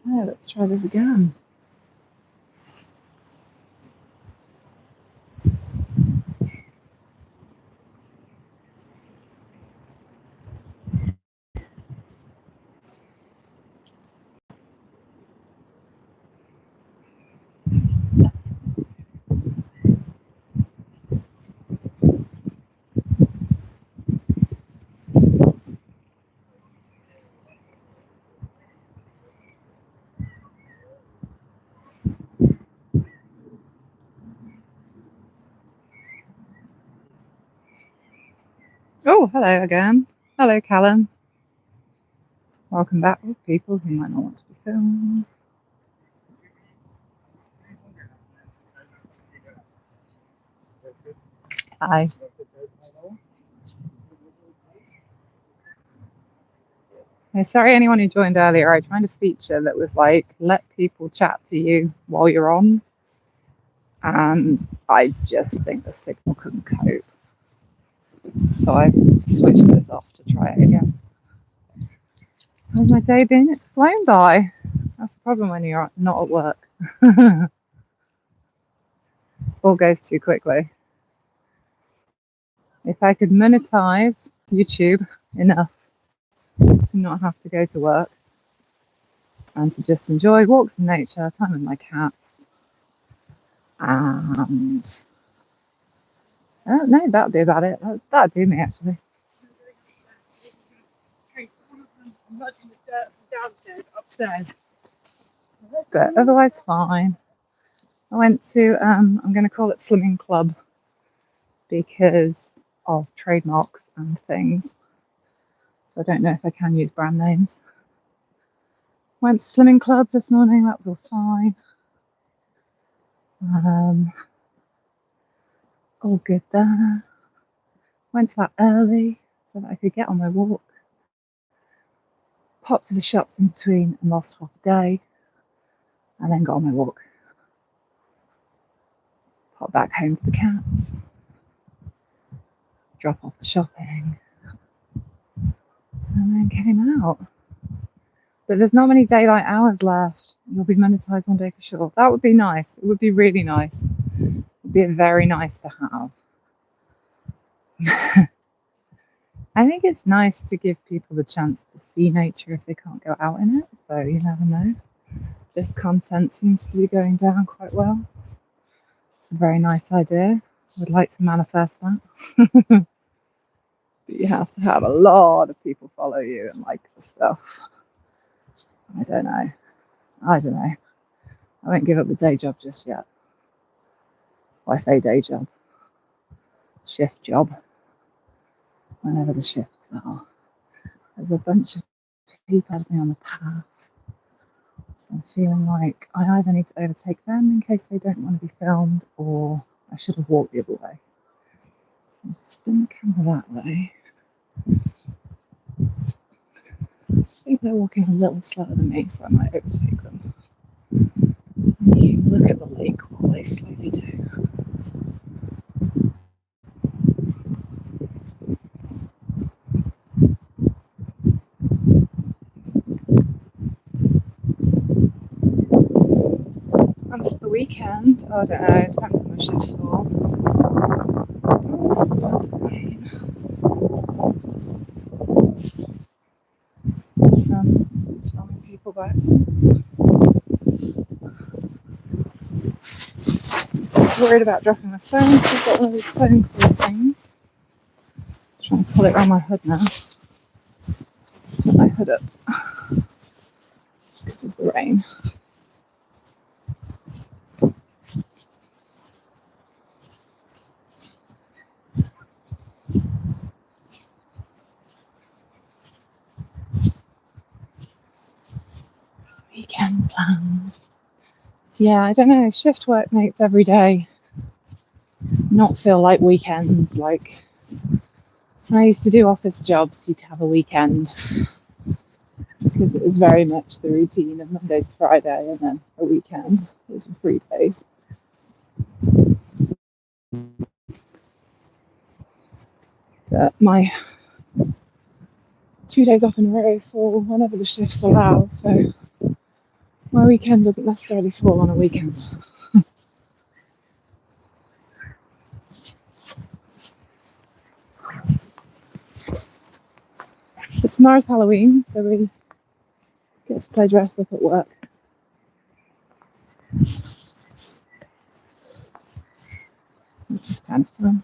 Yeah, let's try this again. Oh, hello again. Hello, Callum. Welcome back, all people who might not want to be filmed. Hi. Hey, sorry, anyone who joined earlier. I tried a feature that was like, let people chat to you while you're on. And I just think the signal couldn't cope. So I switched this off to try it again. How's my day been? It's flown by. That's the problem when you're not at work. All goes too quickly. If I could monetize YouTube enough to not have to go to work and to just enjoy walks in nature, time with my cats, and no, that'd be about it. That'd do me actually. Upstairs. But otherwise fine. I went to I'm going to call it Slimming Club because of trademarks and things. So I don't know if I can use brand names. Went to Slimming Club this morning. That was all fine. All good there. Went to that early so that I could get on my walk. Popped to the shops in between and lost half a day. And then got on my walk. Popped back home to the cats. Drop off the shopping. And then came out. But there's not many daylight hours left. You'll be monetized one day for sure. That would be nice. It would be really nice. It would be very nice to have. I think it's nice to give people the chance to see nature if they can't go out in it. So you never know. This content seems to be going down quite well. It's a very nice idea. I would like to manifest that. But you have to have a lot of people follow you and like the stuff. I don't know. I won't give up the day job just yet. Well, I say day job. Shift job. Whenever the shifts are. There's a bunch of people ahead of me on the path. So I'm feeling like I either need to overtake them in case they don't want to be filmed, or I should have walked the other way. So I'll spin the camera that way. I think they're walking a little slower than me, so I might overtake them. And you can look at the lake while they slowly do. Plans for the weekend? I don't know, it depends on the shift's for. Oh, it starts to rain. Filming people by accident. Worried about dropping my phone, so I've got one of these phone call things. Trying to pull it around my hood now. Put my hood up because of the rain. Weekend plans. Yeah, I don't know. Shift work makes every day not feel like weekends. Like when I used to do office jobs, you'd have a weekend because it was very much the routine of Monday to Friday, and then a weekend was for 3 days. But my 2 days off in a row fall whenever the shifts allow, so My weekend doesn't necessarily fall on a weekend. But tomorrow's Halloween, so we get to play dress up at work. Which is kind of fun.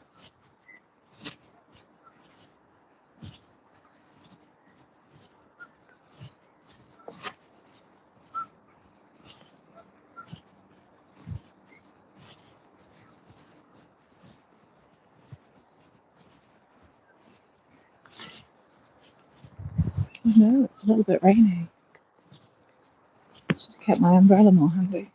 Oh no, it's a little bit rainy. Should have kept my umbrella more handy.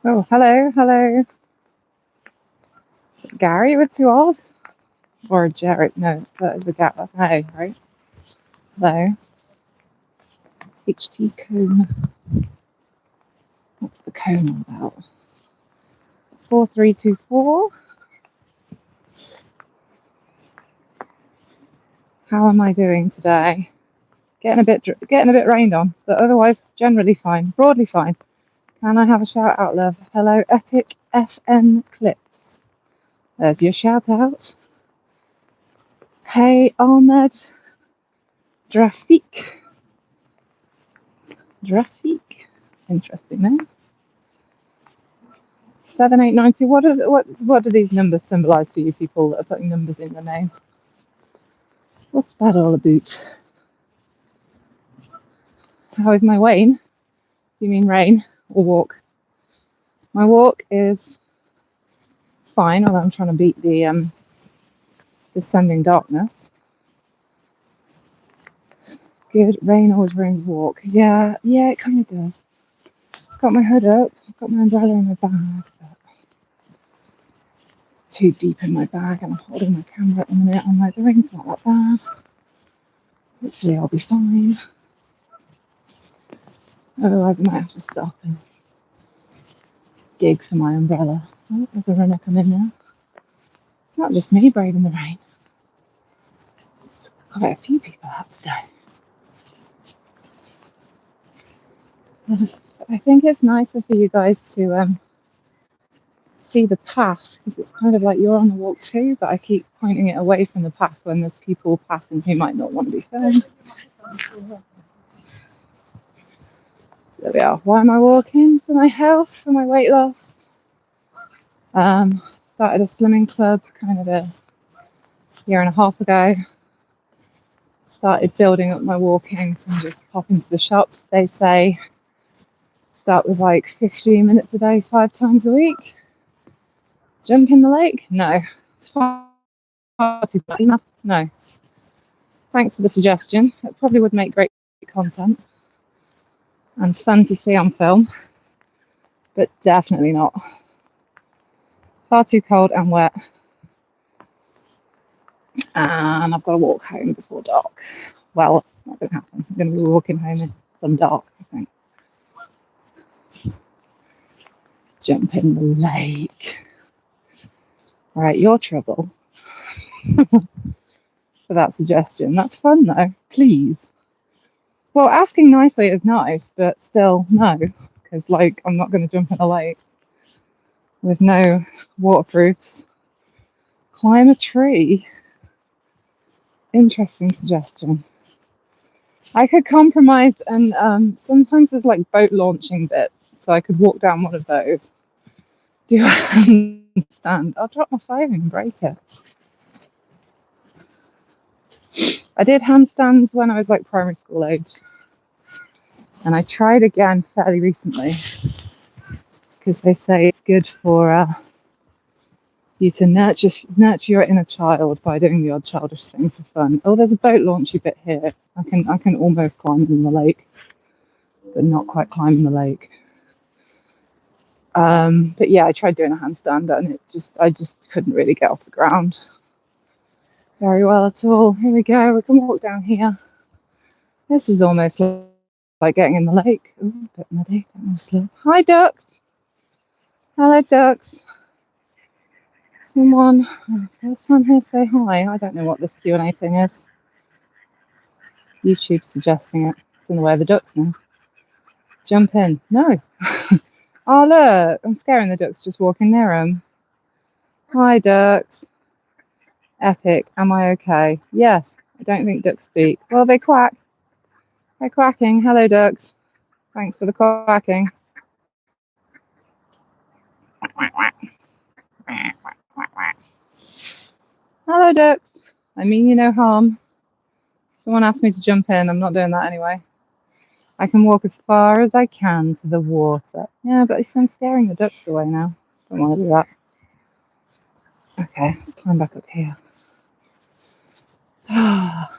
Oh, hello, hello. Gary with two R's? Or Jared? No, that is the Gary. That's an A, right? Hello. HT cone. What's the cone all about? 4324. How am I doing today? Getting a bit rained on, but otherwise generally fine, broadly fine. Can I have a shout out, love? Hello, Epic FN Clips. There's your shout out. Hey, Ahmed. Drafik. Interesting name. 7892. What do these numbers symbolise for you people that are putting numbers in their names? What's that all about? How is my Wayne? Do you mean rain or walk? My walk is fine, although I'm trying to beat the descending darkness. Good. Rain always brings walk. Yeah, it kind of does. Got my hood up. I've got my umbrella in my bag. But it's too deep in my bag, and I'm holding my camera at the minute. I'm like, the rain's not that bad. Hopefully I'll be fine. Otherwise I might have to stop and gig for my umbrella. Oh, there's a runner coming now. It's not just me braving the rain. Quite a few people out today. I think it's nicer for you guys to see the path, because it's kind of like you're on the walk too, but I keep pointing it away from the path when there's people passing who might not want to be filmed. There we are. Why am I walking? For my health, for my weight loss. Started a slimming club kind of a year and a half ago. Started building up my walking from just popping to the shops. They say start with like 15 minutes a day, 5 times a week. Jump in the lake? No. It's far too bad. No. Thanks for the suggestion. It probably would make great content and fun to see on film, but definitely not. Far too cold and wet. And I've got to walk home before dark. Well, it's not going to happen. I'm going to be walking home in some dark, I think. Jump in the lake. All right, your trouble for that suggestion. That's fun, though. Please. Well, asking nicely is nice, but still, no. Because, like, I'm not going to jump in a lake with no waterproofs. Climb a tree. Interesting suggestion. I could compromise, and sometimes there's like boat launching bits, so I could walk down one of those. Do you understand? I'll drop my phone and break it. I did handstands when I was like primary school age, and I tried again fairly recently because they say it's good for you to nurture your inner child by doing the odd childish thing for fun. Oh, there's a boat launchy bit here. I can almost climb in the lake, but not quite climb in the lake. But yeah, I tried doing a handstand and I just couldn't really get off the ground very well at all. Here we go. We can walk down here. This is almost like getting in the lake. Ooh, a bit muddy. Hi, ducks. Hello, ducks. Someone, first time here, say hi. I don't know what this Q&A thing is. YouTube's suggesting it. It's in the way of the ducks now. Jump in. No. Oh, look. I'm scaring the ducks just walking near them. Hi, ducks. Epic. Am I okay? Yes. I don't think ducks speak. Well, they quack. They're quacking. Hello, ducks. Thanks for the quacking. Hello, ducks. I mean you no harm. Someone asked me to jump in. I'm not doing that anyway. I can walk as far as I can to the water. Yeah, but I'm scaring the ducks away now. Don't want to do that. Okay, let's climb back up here. How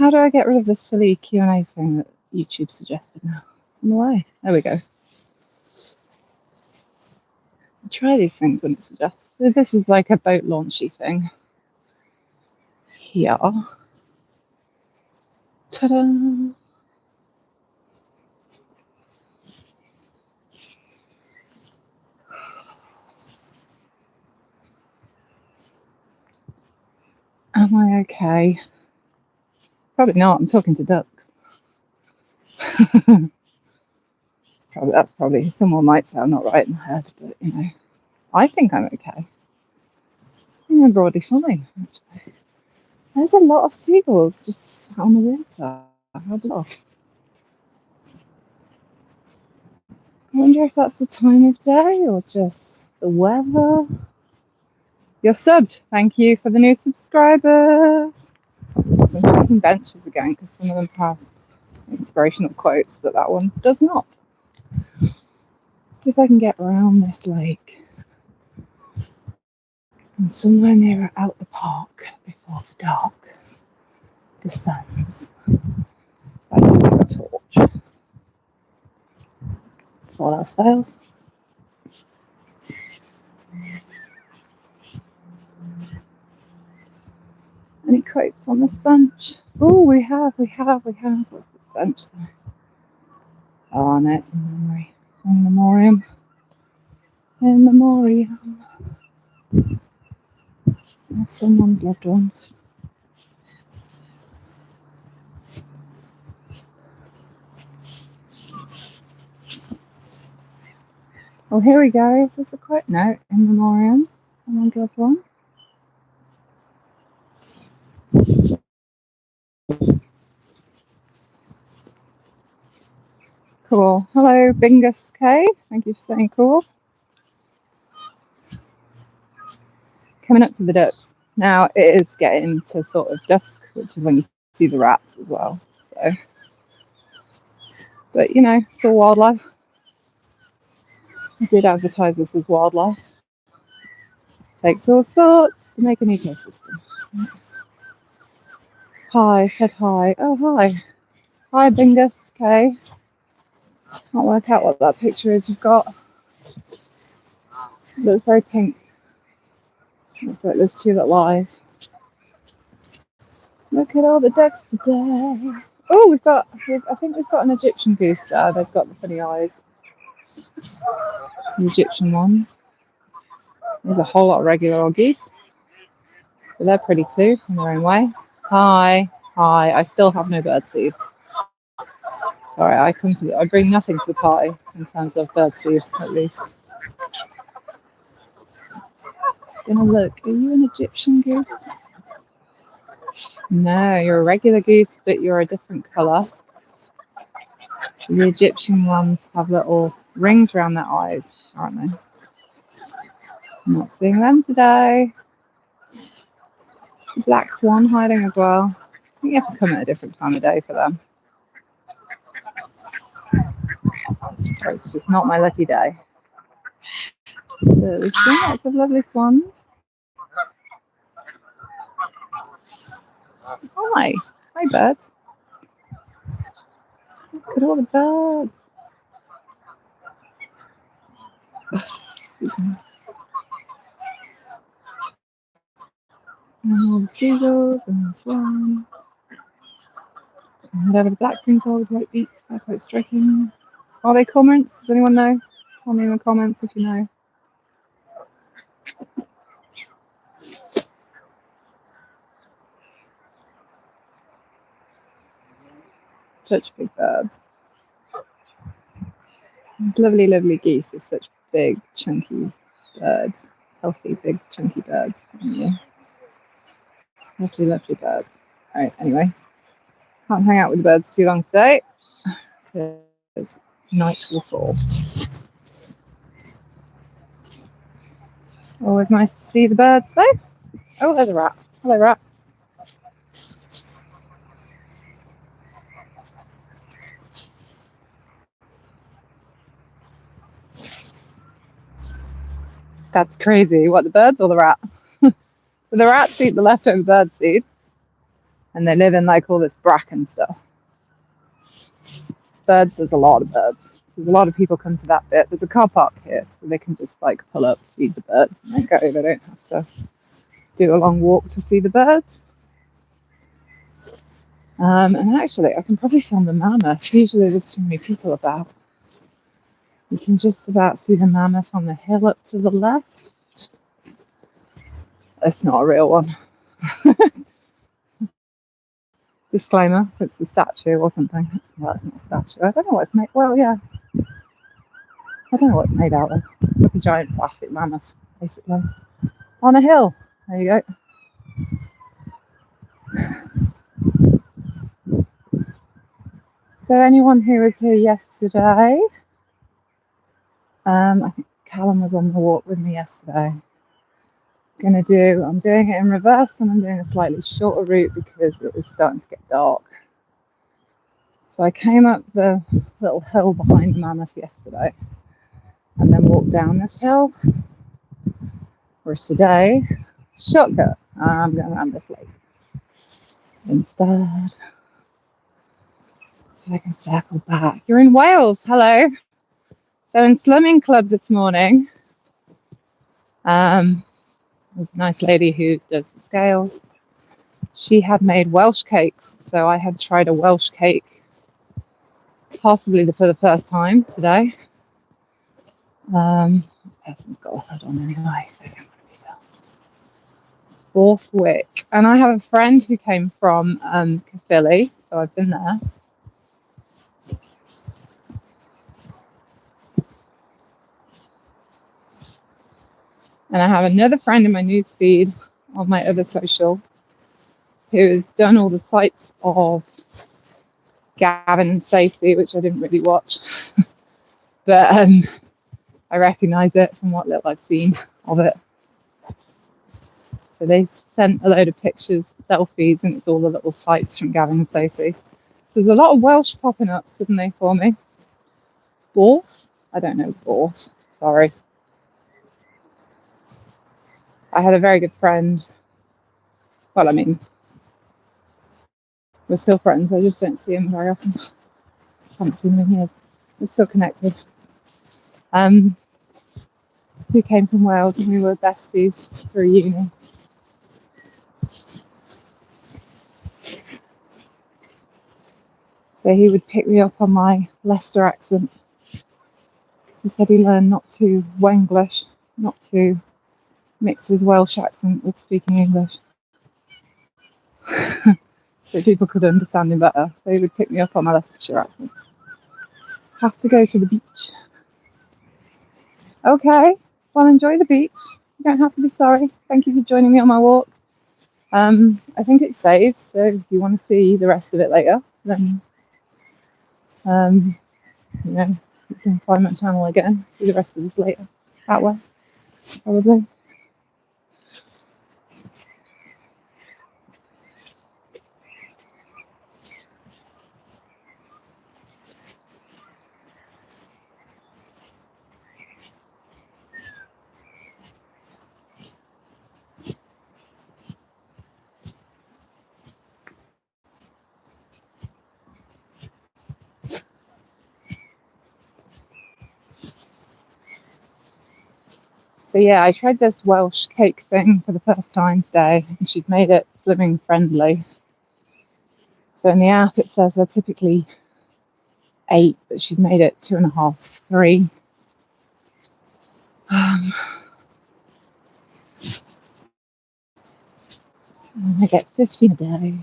do I get rid of this silly Q&A thing that YouTube suggested now? It's in the way. There we go. I try these things when it suggests. So this is like a boat launchy thing. Here. Ta-da! Am I okay? Probably not. I'm talking to ducks. That's probably someone might say I'm not right in the head, but you know, I think I'm okay. I think I'm broadly fine. There's a lot of seagulls just on the water. How bizarre. I wonder if that's the time of day or just the weather. You're subbed. Thank you for the new subscribers. So I'm checking benches again because some of them have inspirational quotes, but that one does not. See if I can get around this lake and somewhere near out the park before the dark descends. I don't have a torch. If all else fails. Any quotes on this bench? Oh, we have. What's this bench there? Oh, no, it's in memory. It's in memoriam. In memoriam. Oh, someone's loved one. Oh, here we go. Is this a quote? No, in memoriam. Someone's loved one. Cool. Hello, Bingus K. Thank you for staying cool. Coming up to the ducks. Now it is getting to sort of dusk, which is when you see the rats as well. So, but you know, it's all wildlife. I did advertise this as wildlife. Takes all sorts to make an ecosystem. Hi, said hi. Oh, hi. Hi, Bingus K. Can't work out what that picture is you've got. It looks very pink. Looks like there's two little eyes. Look at all the ducks today. Oh, I think we've got an Egyptian goose there. They've got the funny eyes. The Egyptian ones. There's a whole lot of regular old geese. But they're pretty too, in their own way. Hi. I still have no birdseed. Sorry, I bring nothing to the party in terms of birdseed, at least. Gonna look. Are you an Egyptian goose? No, you're a regular goose, but you're a different colour. So the Egyptian ones have little rings around their eyes, aren't they? I'm not seeing them today. The black swan hiding as well. I think you have to come at a different time of day for them. It's just not my lucky day. But we've seen lots of lovely swans. Hi. Hi, birds. Look at all the birds. Excuse me. And all the seagulls and the swans. And whatever the black things are with white beaks, they're quite striking. Are they cormorants? Does anyone know? Tell me in the comments if you know. Such big birds. These lovely, lovely geese are such big, chunky birds. Healthy, big, chunky birds. Yeah. Lovely, lovely birds. Alright, anyway. Can't hang out with the birds too long today because night will fall. Always nice to see the birds though. Oh, there's a rat. Hello, rat. That's crazy. What, the birds or the rat? So the rats eat the leftover bird seed and they live in like all this bracken stuff. Birds, there's a lot of birds. So there's a lot of people come to that bit. There's a car park here, so they can just like pull up, feed the birds, and then go. They don't have to do a long walk to see the birds. And actually, I can probably film the mammoth. Usually there's too many people about. You can just about see the mammoth on the hill up to the left. It's not a real one. Disclaimer, it's a statue or something. That's not a statue. I don't know what it's made. Well, yeah. I don't know what it's made out of. It's like a giant plastic mammoth, basically. On a hill. There you go. So anyone who was here yesterday, I think Callum was on the walk with me yesterday. I'm doing it in reverse and I'm doing a slightly shorter route because it was starting to get dark. So I came up the little hill behind the mammoth yesterday and then walked down this hill. Whereas today, shortcut, I'm going around this lake instead. So I can circle back. You're in Wales, hello. So in Slumming Club this morning, there's a nice lady who does the scales. She had made Welsh cakes, so I had tried a Welsh cake, possibly for the first time today. Person's got a hood on anyway, so Borthwick. And I have a friend who came from Caerphilly, so I've been there. And I have another friend in my newsfeed on my other social who has done all the sites of Gavin and Stacey, which I didn't really watch. But I recognise it from what little I've seen of it. So they sent a load of pictures, selfies, and it's all the little sites from Gavin and Stacey. So there's a lot of Welsh popping up suddenly for me. Borth? I don't know Borth. Sorry. I had a very good friend. Well, I mean, we're still friends. I just don't see him very often. I haven't seen him in years. We're still connected. Who came from Wales and we were besties for uni. So he would pick me up on my Leicester accent. So he said he learned not to Wenglish, not to mix his Welsh accent with speaking English. So people could understand him better. So he would pick me up on my Leicestershire accent. Have to go to the beach. Okay, well, enjoy the beach. You don't have to be sorry. Thank you for joining me on my walk. I think it's saved, so if you want to see the rest of it later, then you can find my channel again, see the rest of this later. That way, probably. So yeah, I tried this Welsh cake thing for the first time today, and she'd made it slimming friendly. So in the app it says they're typically 8, but she'd made it 2.5, 3. I get 15 a day,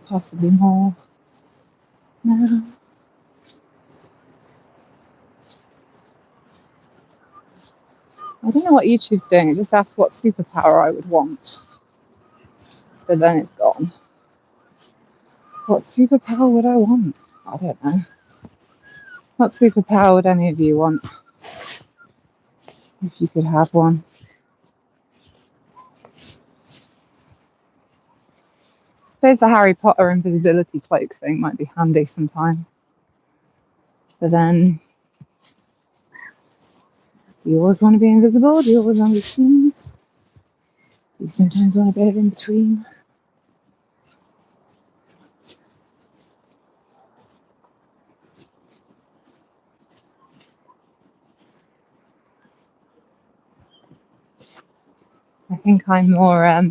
possibly more now. I don't know what YouTube's doing. It just asked what superpower I would want, but then it's gone. What superpower would I want? I don't know. What superpower would any of you want if you could have one? I suppose the Harry Potter invisibility cloak thing might be handy sometimes. But then, do you always want to be invisible? Do you always want to be seen? Do you sometimes want a bit of in between? I think I'm more,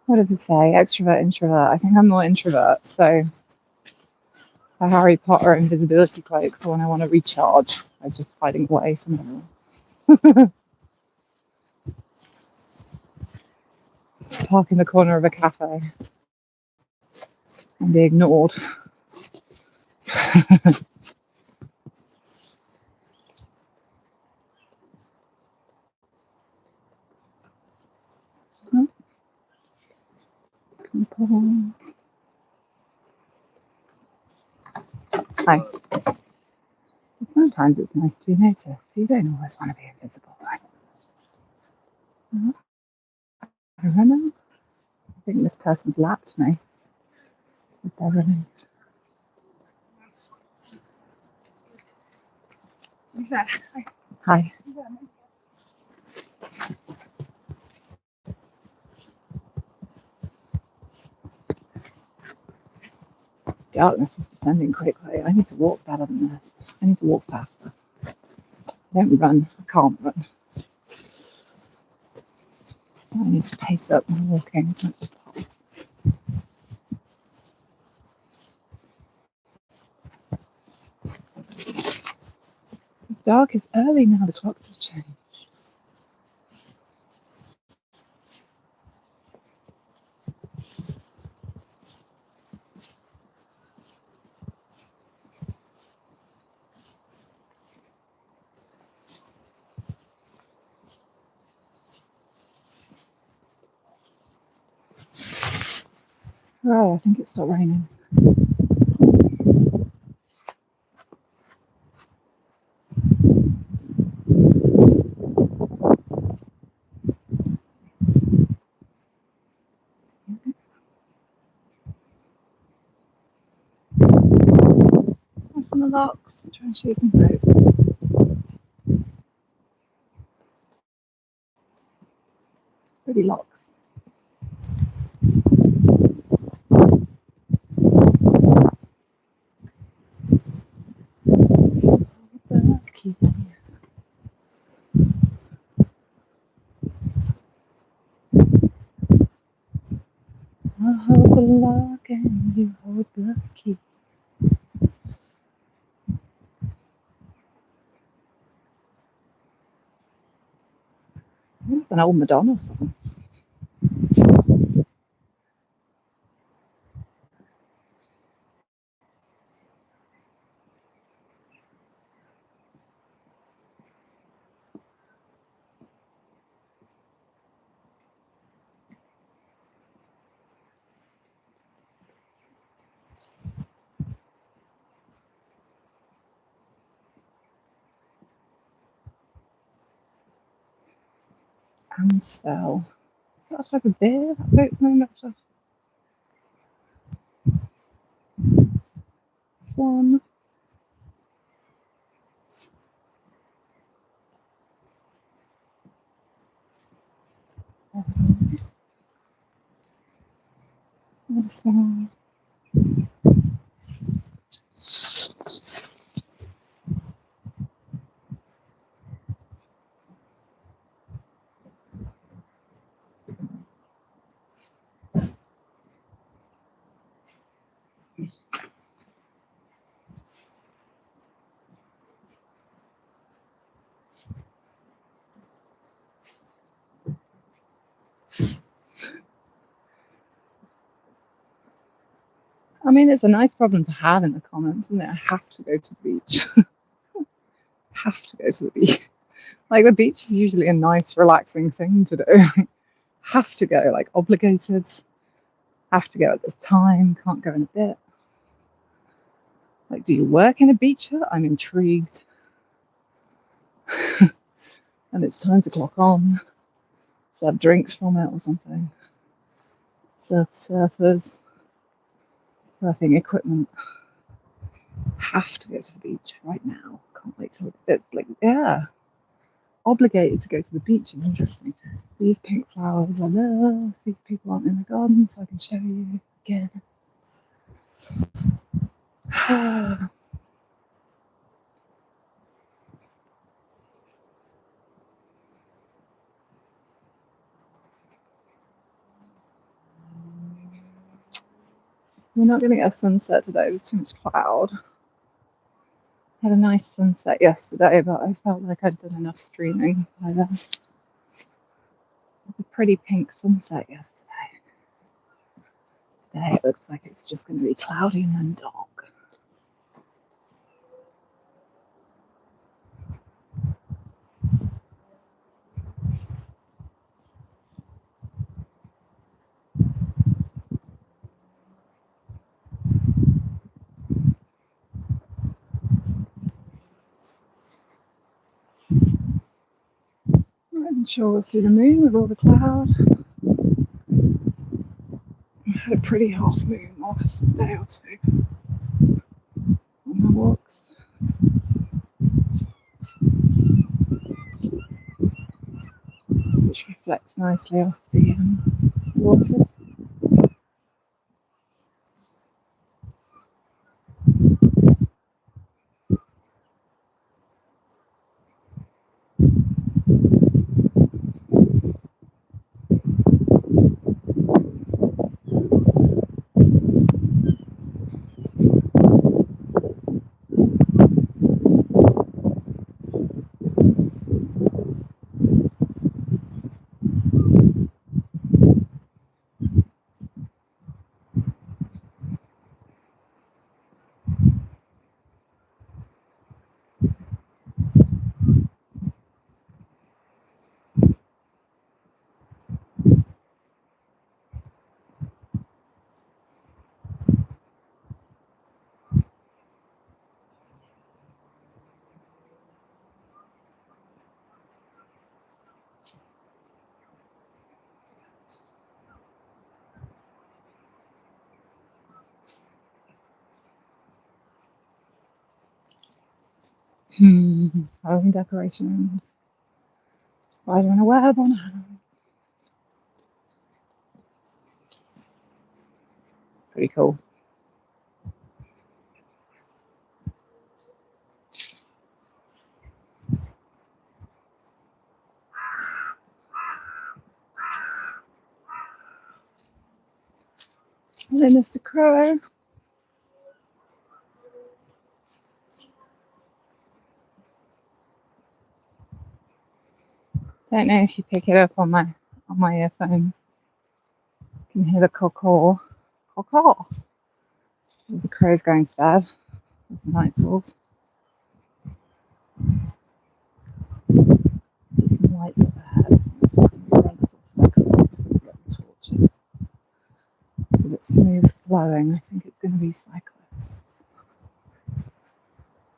what did it say? Extrovert, introvert. I think I'm more introvert. So the Harry Potter invisibility cloak for when I want to recharge. I was just hiding away from everyone. Park in the corner of a cafe and be ignored. Hi. Sometimes it's nice to be noticed. You don't always want to be invisible, right? I don't know. I think this person's lapped me with their running. Hi. Darkness is descending quickly. I need to walk better than this. I need to walk faster. I don't run. I can't run. I need to pace up my walking as much as possible. It's dark. It's early now. The clocks have changed. Oh, I think it stopped raining. What's in the locks? Try and shoot some boats. Pretty locks. I hold the lock and you hold the key. It's an old Madonna song. Amstel. Is that a type of beer? That boat's named after Swan. Swan. I mean, it's a nice problem to have in the comments, isn't it? I have to go to the beach. Have to go to the beach. Like, the beach is usually a nice, relaxing thing to do. Have to go, like, obligated. Have to go at this time. Can't go in a bit. Like, do you work in a beach hut? I'm intrigued. And it's time to clock on. Serve drinks from it or something. Surf surfers. Surfing equipment. Have to go to the beach right now. Can't wait till it's like, yeah. Obligated to go to the beach is interesting. These pink flowers I love. These people aren't in the garden, so I can show you again. We're not going to get a sunset today. There's too much cloud. Had a nice sunset yesterday, but I felt like I'd done enough streaming by then. A pretty pink sunset yesterday. Today it looks like it's just going to be cloudy and then dark. I'm sure we'll see the moon with all the cloud. I had a pretty half moon last day or two on my walks. Which reflects nicely off the waters. Home decorations. Spider on a web on a house. Pretty cool. Hello, Mr. Crow. Don't know if you pick it up on my earphone. You can hear the caw. The crow's going to bed as the night falls. See some lights up ahead. So it's smooth flowing. I think it's going to be cyclists.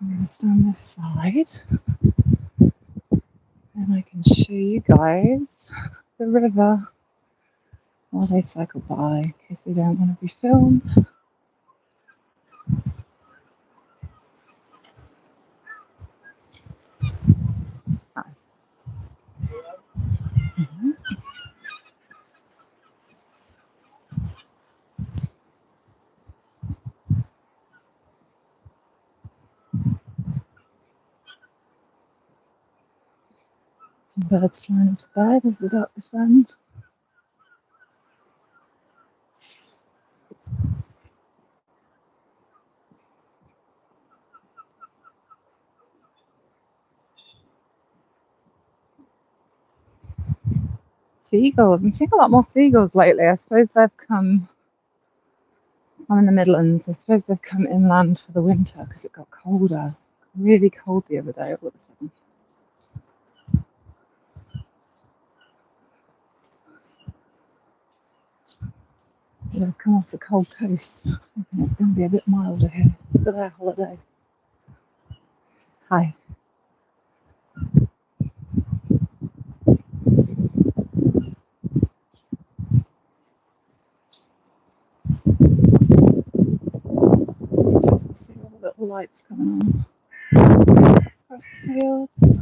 I'm going to stand this side and I can show you guys the river while they cycle by in case they don't want to be filmed. Some birds flying into bed as the dark descends. Seagulls. I'm seeing a lot more seagulls lately. I suppose they've come I'm in the Midlands. I suppose they've come inland for the winter because it got colder. Really cold the other day. It looks like. They've come off the cold coast. I think it's going to be a bit milder here for their holidays. Hi. Just see all the little lights coming on across the fields.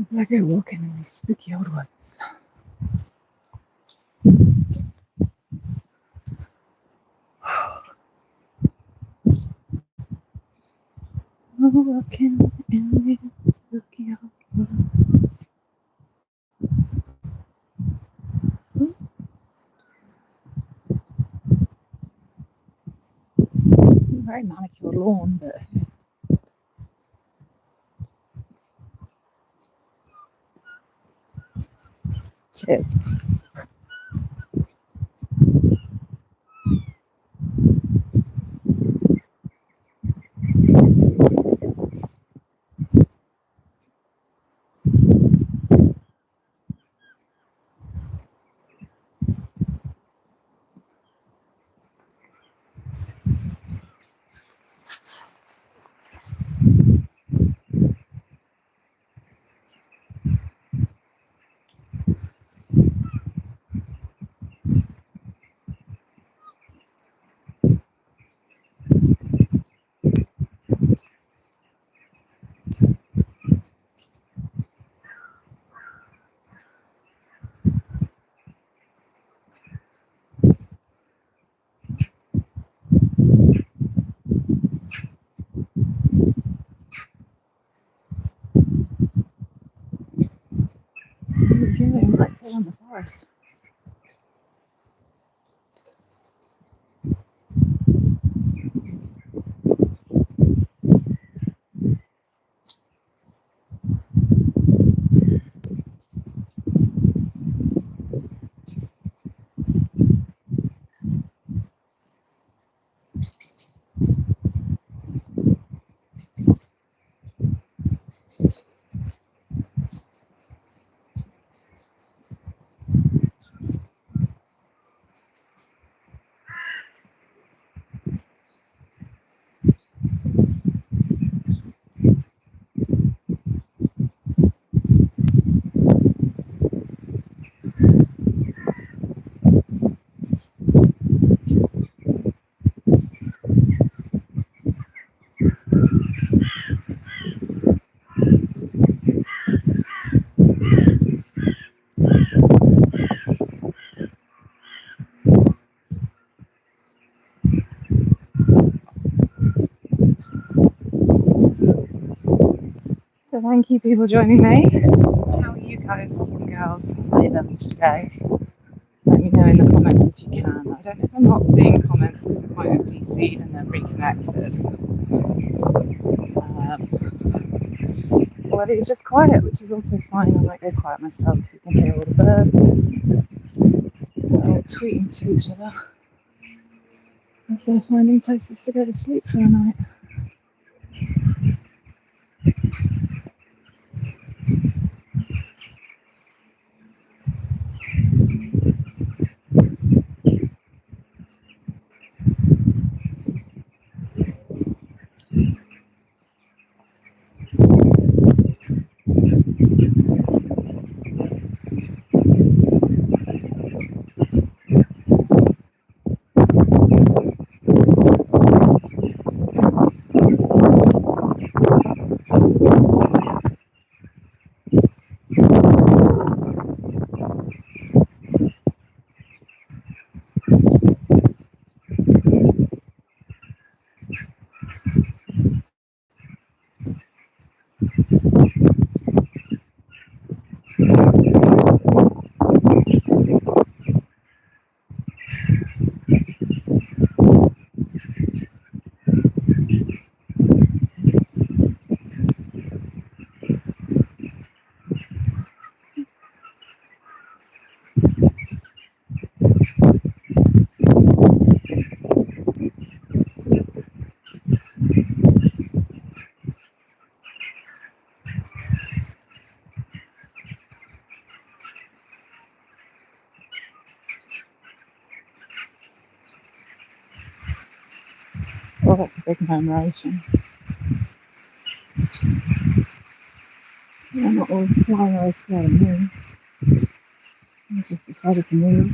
It's like we're walking in these spooky old woods. Walking in these spooky old woods. It's a very manicured lawn, but cheers. Really might fall in the forest. So thank you people joining me. How are you guys and girls and maidens today? Let me know in the comments if you can. I don't know if I'm not seeing comments because I might have DC'd and then reconnected. Or it's just quiet, which is also fine. I might go quiet myself so you can hear all the birds. They're all tweeting to each other as they're finding places to go to sleep for the night. well, that's a big memorization. Yeah, not all flying away scared of me. I just decided to move.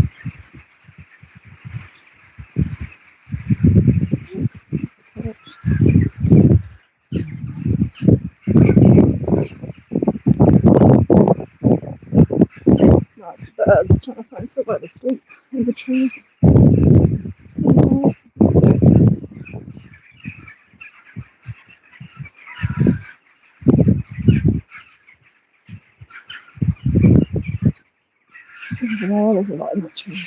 Lots of birds trying to find somewhere to sleep in the trees. There's a lot in the tree.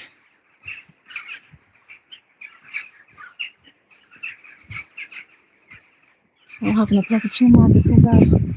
I'm having a proper chin wag before bed.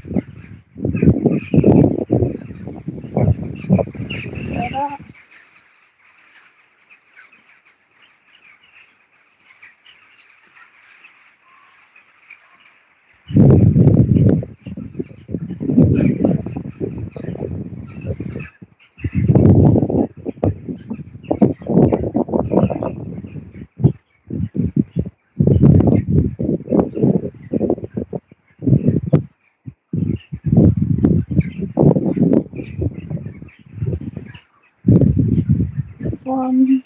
Swan,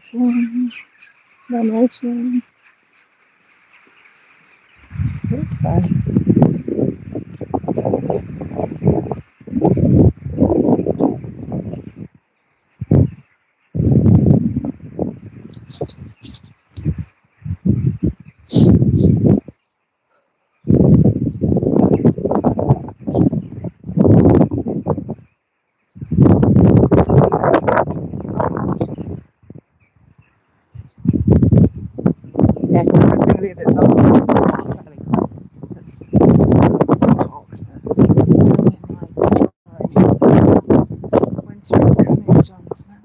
swan, nomination. Okay. Yeah, it's going to be a bit long. It's dark. Winter is coming, Jon Snow.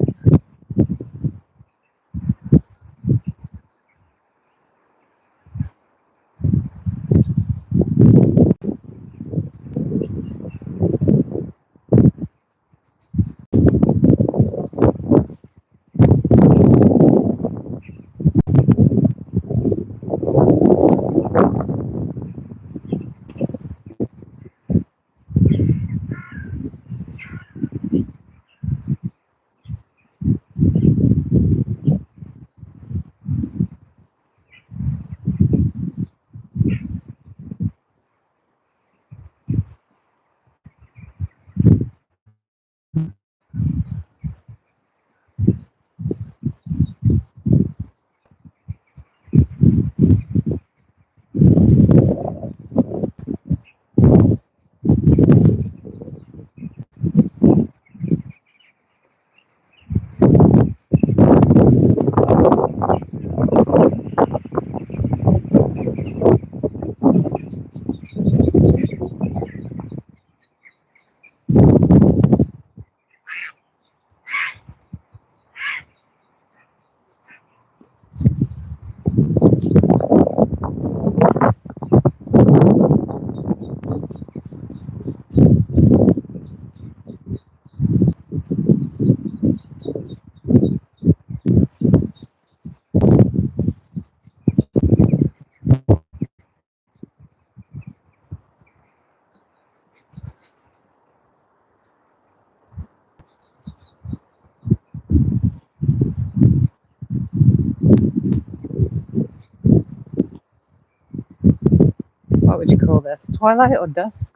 What would you call this? Twilight or dusk?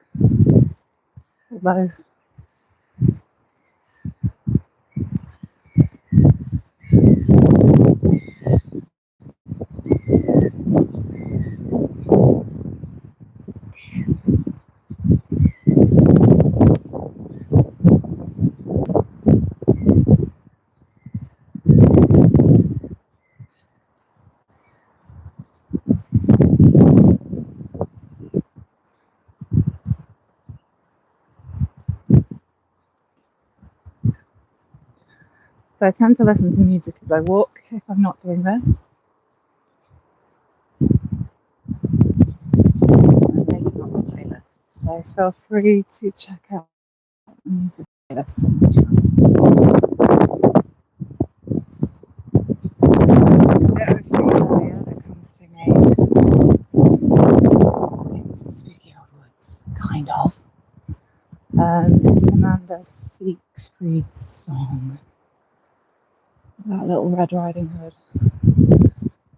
Or both? So I tend to listen to music as I walk if I'm not doing this. I'm making lots of playlists, so feel free to check out the music playlist on this channel. a Siegfried song. That little Red Riding Hood.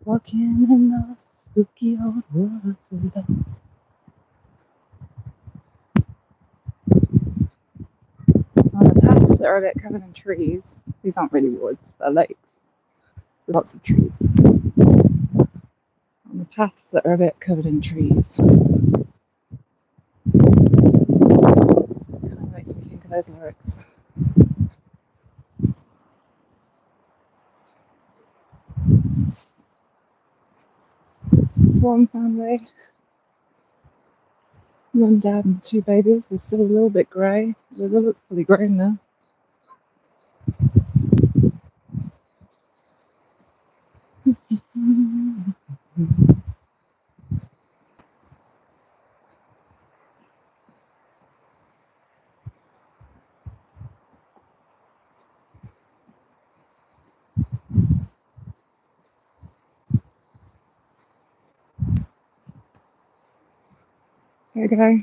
Walking in the spooky old woods alone. So on the paths that are a bit covered in trees, these aren't really woods, they're lakes. Lots of trees. On the paths that are a bit covered in trees. Kind of makes me think of those lyrics. Swan family. Mum, dad, and 2 babies were still a little bit grey. They look fully grown now. Here we go.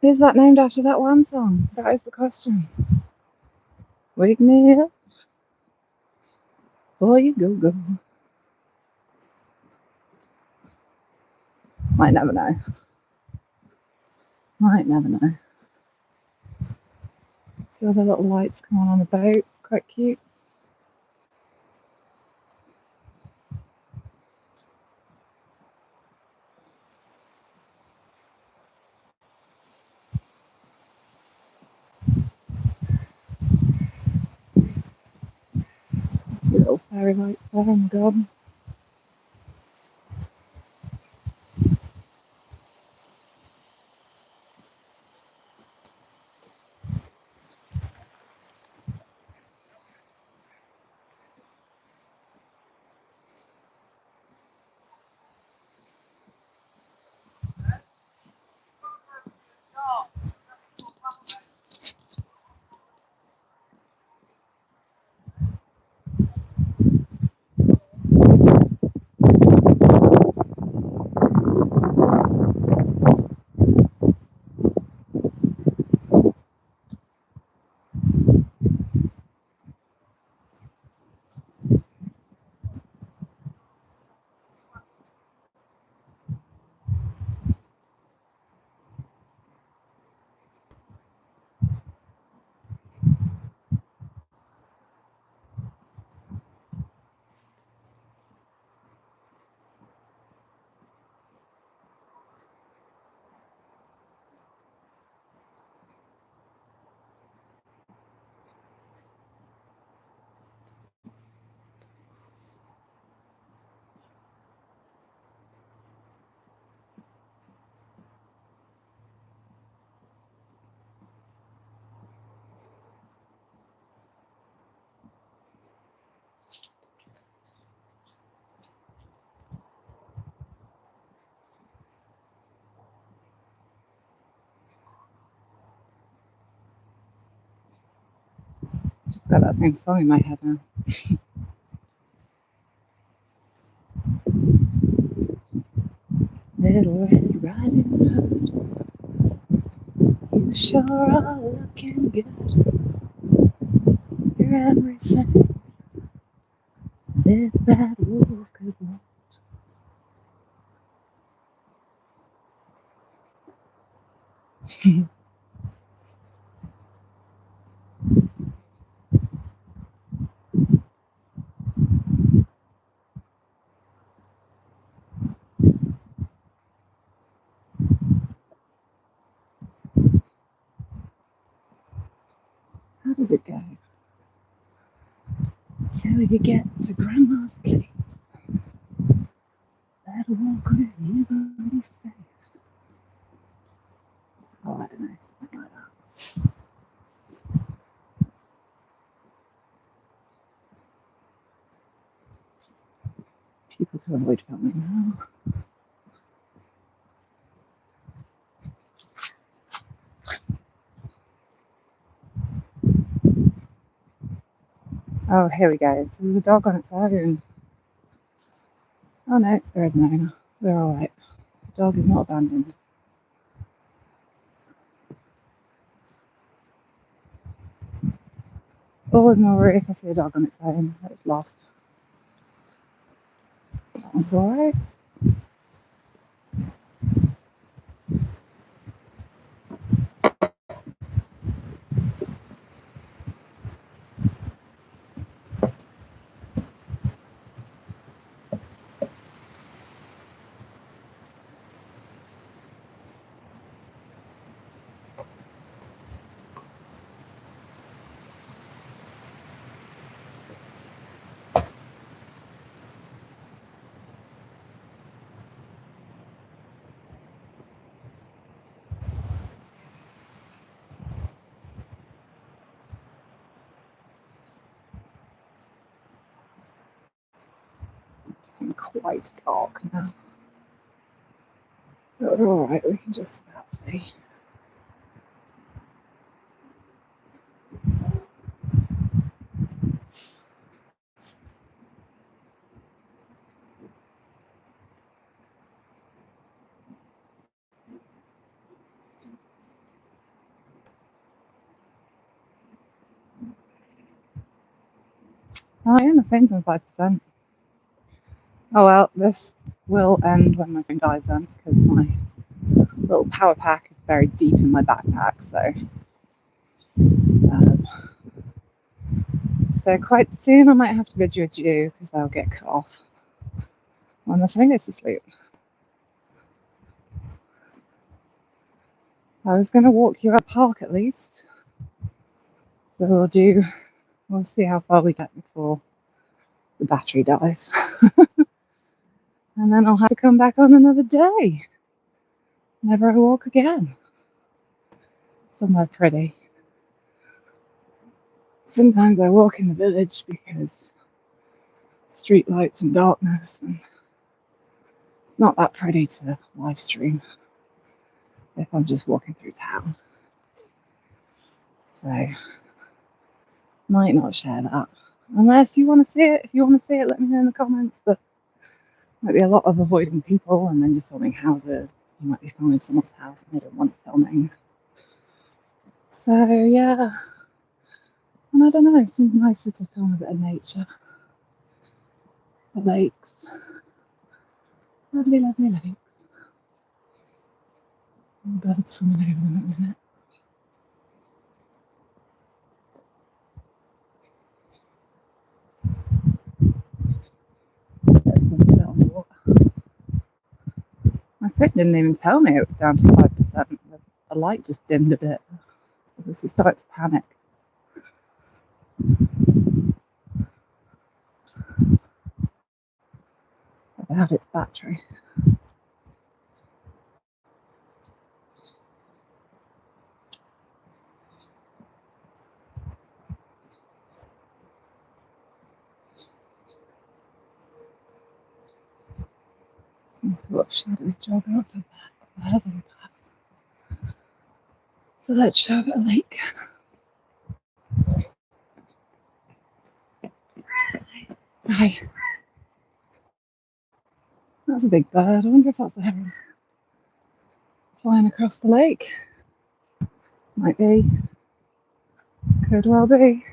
Is that named after that one song? That is the question. Wake me up before you go. Might never know. Might never know. See all the little lights come on the boat. It's quite cute. Little fairy lights there in the garden. Just got that same song in my head now. Little Red Riding Hood, you sure are looking good. You're everything that bad wolf could want. How does it go? Till you get to Grandma's place, that walk with you gonna be safe. Oh, I don't know, something like that. People to avoid filming now. Oh, here we go. So there's a dog on its own. Oh no, there is no owner. We're alright. The dog is not abandoned. Always more worry if I see a dog on its own that it's lost. That one's alright. It's quite dark now. But we're alright, we can just about see. Oh yeah, the phone's on 5%. Oh well, this will end when my phone dies then, because my little power pack is buried deep in my backpack, so quite soon I might have to bid you adieu, because they'll get cut off when the phone goes to sleep. I was going to walk you up park at least, so we'll see how far we get before the battery dies. And then I'll have to come back on another day. Never walk again. Somewhere pretty. Sometimes I walk in the village because street lights and darkness, and it's not that pretty to live stream if I'm just walking through town. So might not share that. Unless you want to see it. If you want to see it, let me know in the comments. But might be a lot of avoiding people, and then you're filming houses. You might be filming someone's house and they don't want it filming. So yeah. And I don't know, it seems nicer to film a bit of nature. The lakes. Lovely, lovely lakes. And birds swimming over them at the minute. There's sunset on the water. My friend didn't even tell me it was down to 5%. The light just dimmed a bit. So this is starting to panic. About its battery. Some sort of shadowy jogger up the heaven path. So let's show it a lake. Hi. That's a big bird. I wonder if that's a heron flying across the lake. Might be. Could well be.